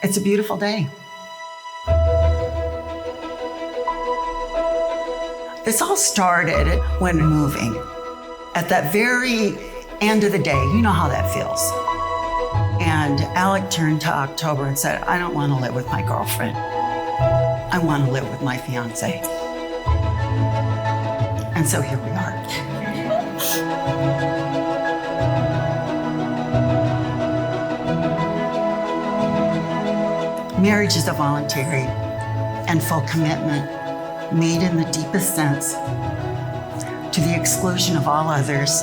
It's a beautiful day. This all started when moving. At that very end of the day, you know how that feels. And Alec turned to October and said, I don't want to live with my girlfriend. I want to live with my fiance. And so here we are. Marriage is a voluntary and full commitment made in the deepest sense to the exclusion of all others,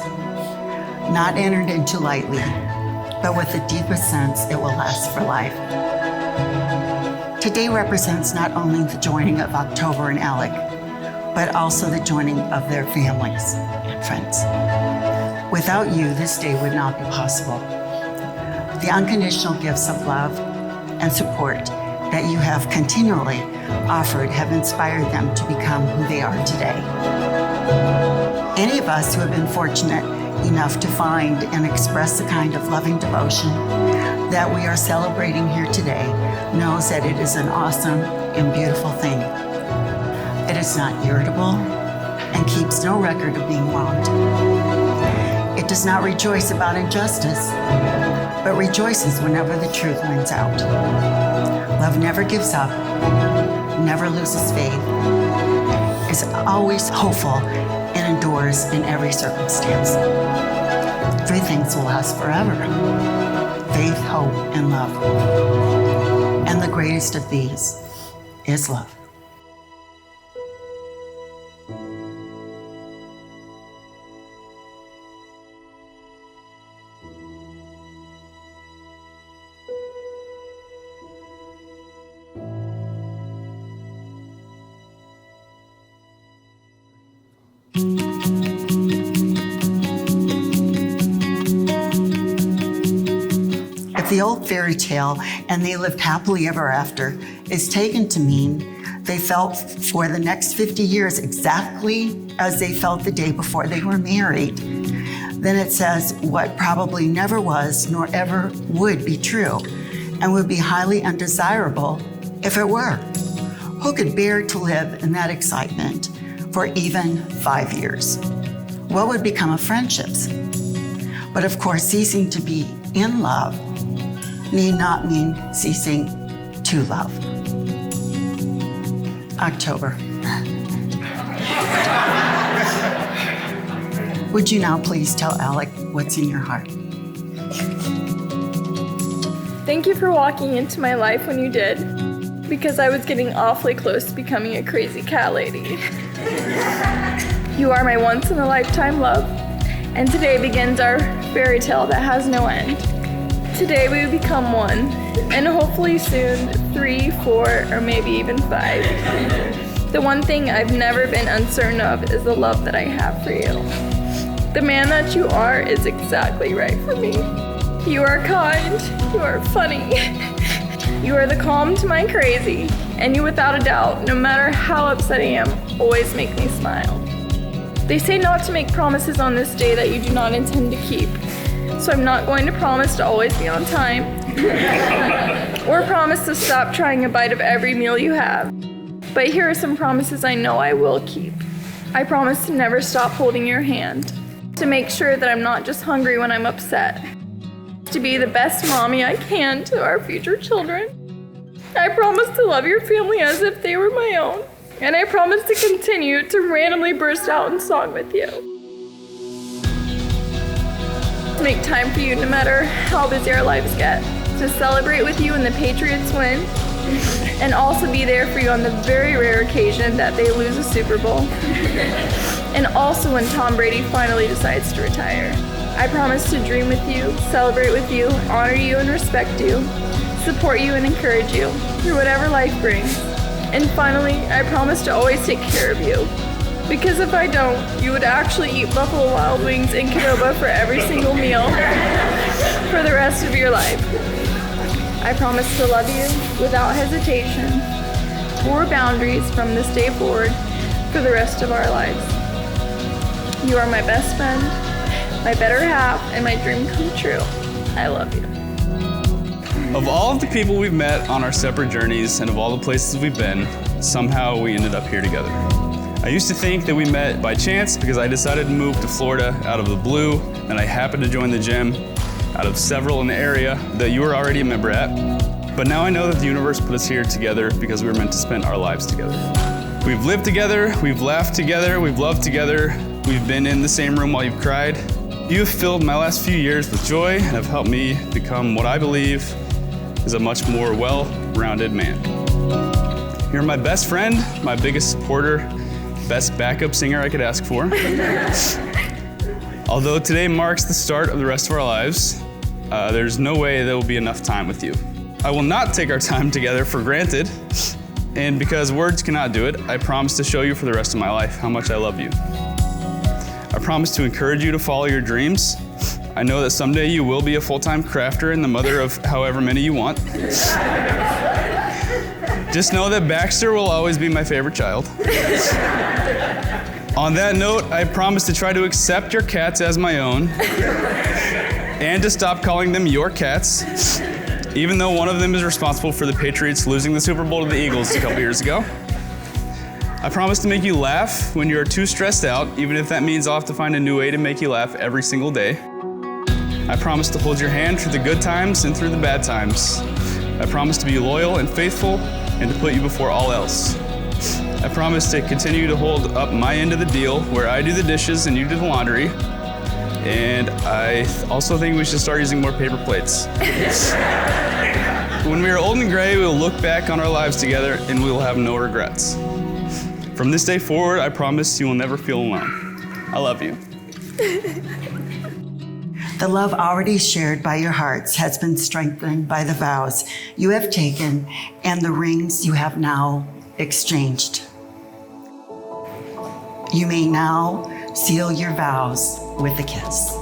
not entered into lightly, but with the deepest sense it will last for life. Today represents not only the joining of October and Alec, but also the joining of their families and friends. Without you, this day would not be possible. The unconditional gifts of love and support that you have continually offered have inspired them to become who they are today. Any of us who have been fortunate enough to find and express the kind of loving devotion that we are celebrating here today knows that it is an awesome and beautiful thing. It is not irritable and keeps no record of being wronged. It does not rejoice about injustice, but rejoices whenever the truth wins out. Love never gives up, never loses faith, is always hopeful, and endures in every circumstance. Three things will last forever: faith, hope, and love. And the greatest of these is love. If the old fairy tale, and they lived happily ever after, is taken to mean they felt for the next 50 years exactly as they felt the day before they were married, then it says what probably never was nor ever would be true, and would be highly undesirable if it were. Who could bear to live in that excitement for even 5 years? What would become of friendships? But of course, ceasing to be in love need not mean ceasing to love. October. Would you now please tell Alec what's in your heart? Thank you for walking into my life when you did, because I was getting awfully close to becoming a crazy cat lady. You are my once-in-a-lifetime love, and today begins our fairy tale that has no end. Today we become one, and hopefully soon 3, 4, or maybe even 5. The one thing I've never been uncertain of is the love that I have for you. The man that you are is exactly right for me. You are kind, you are funny, you are the calm to my crazy, and you without a doubt, no matter how upset I am, always make me smile. They say not to make promises on this day that you do not intend to keep. So I'm not going to promise to always be on time or promise to stop trying a bite of every meal you have. But here are some promises I know I will keep. I promise to never stop holding your hand, to make sure that I'm not just hungry when I'm upset, to be the best mommy I can to our future children. I promise to love your family as if they were my own, and I promise to continue to randomly burst out in song with you. To make time for you no matter how busy our lives get, to celebrate with you when the Patriots win, and also be there for you on the very rare occasion that they lose a Super Bowl, and also when Tom Brady finally decides to retire. I promise to dream with you, celebrate with you, honor you and respect you, support you and encourage you through whatever life brings. And finally, I promise to always take care of you. Because if I don't, you would actually eat Buffalo Wild Wings and Qdoba for every single meal for the rest of your life. I promise to love you without hesitation or boundaries from this day forward for the rest of our lives. You are my best friend, my better half, and my dream come true. I love you. Of all of the people we've met on our separate journeys and of all the places we've been, somehow we ended up here together. I used to think that we met by chance because I decided to move to Florida out of the blue, and I happened to join the gym out of several in the area that you were already a member at. But now I know that the universe put us here together because we were meant to spend our lives together. We've lived together, we've laughed together, we've loved together, we've been in the same room while you've cried. You have filled my last few years with joy and have helped me become what I believe is a much more well-rounded man. You're my best friend, my biggest supporter, best backup singer I could ask for. Although today marks the start of the rest of our lives, there's no way there will be enough time with you. I will not take our time together for granted, and because words cannot do it, I promise to show you for the rest of my life how much I love you. I promise to encourage you to follow your dreams. I know that someday you will be a full-time crafter and the mother of however many you want. Just know that Baxter will always be my favorite child. On that note, I promise to try to accept your cats as my own and to stop calling them your cats, even though one of them is responsible for the Patriots losing the Super Bowl to the Eagles a couple years ago. I promise to make you laugh when you're too stressed out, even if that means I'll have to find a new way to make you laugh every single day. I promise to hold your hand through the good times and through the bad times. I promise to be loyal and faithful and to put you before all else. I promise to continue to hold up my end of the deal where I do the dishes and you do the laundry. And I also think we should start using more paper plates. When we are old and gray, we will look back on our lives together and we will have no regrets. From this day forward, I promise you will never feel alone. I love you. The love already shared by your hearts has been strengthened by the vows you have taken and the rings you have now exchanged. You may now seal your vows with a kiss.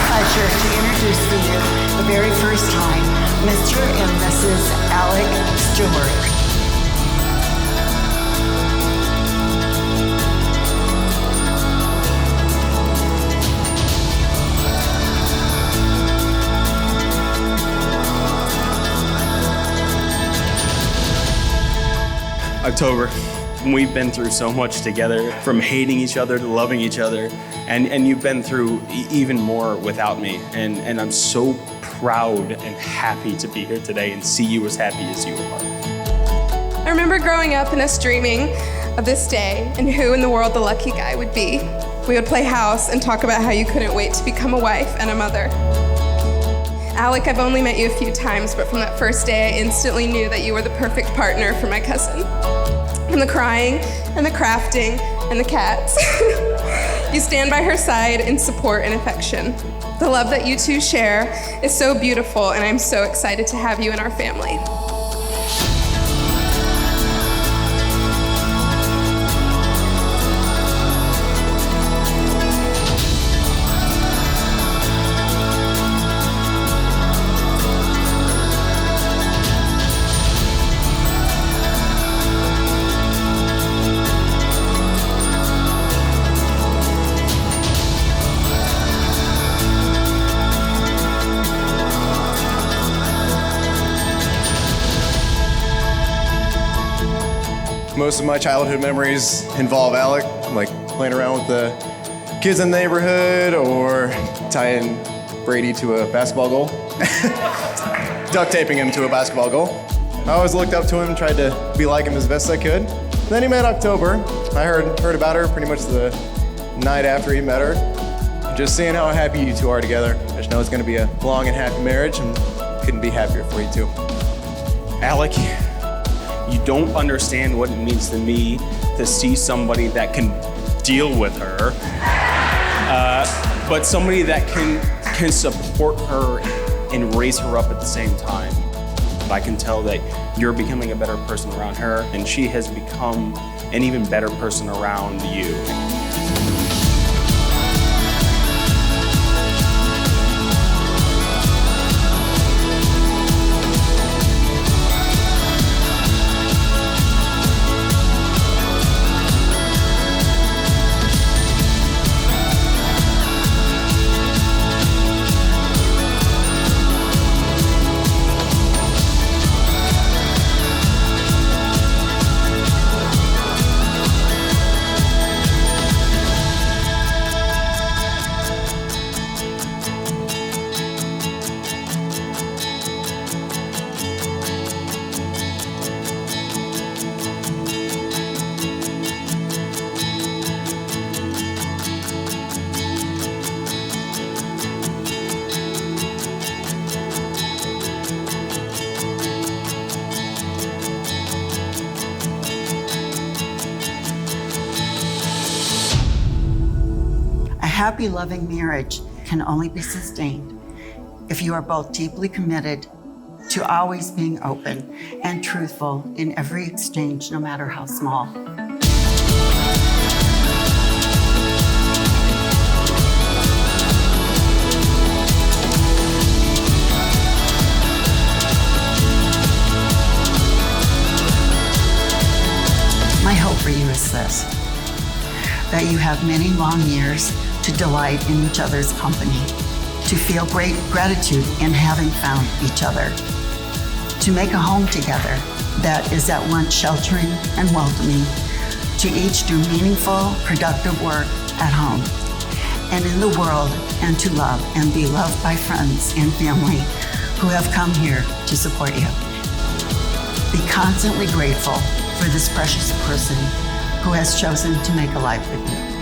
Pleasure to introduce to you the very first time, Mr. and Mrs. Alec Stewart. October. We've been through so much together, from hating each other to loving each other, and you've been through even more without me, and I'm so proud and happy to be here today and see you as happy as you are. I remember growing up and us dreaming of this day and who in the world the lucky guy would be. We would play house and talk about how you couldn't wait to become a wife and a mother. Alec, I've only met you a few times, but from that first day, I instantly knew that you were the perfect partner for my cousin. From the crying and the crafting and the cats, you stand by her side in support and affection. The love that you two share is so beautiful, and I'm so excited to have you in our family. Most of my childhood memories involve Alec, like playing around with the kids in the neighborhood or tying Brady to a basketball goal. Duct taping him to a basketball goal. I always looked up to him, tried to be like him as best I could. Then he met October. I heard about her pretty much the night after he met her. Just seeing how happy you two are together. I just know it's gonna be a long and happy marriage, and couldn't be happier for you two. Alec, you don't understand what it means to me to see somebody that can deal with her, but somebody that can support her and raise her up at the same time. I can tell that you're becoming a better person around her, and she has become an even better person around you. happy, loving marriage can only be sustained if you are both deeply committed to always being open and truthful in every exchange, no matter how small. My hope for you is this, that you have many long years to delight in each other's company, to feel great gratitude in having found each other, to make a home together that is at once sheltering and welcoming, to each do meaningful, productive work at home and in the world, and to love and be loved by friends and family who have come here to support you. Be constantly grateful for this precious person who has chosen to make a life with you.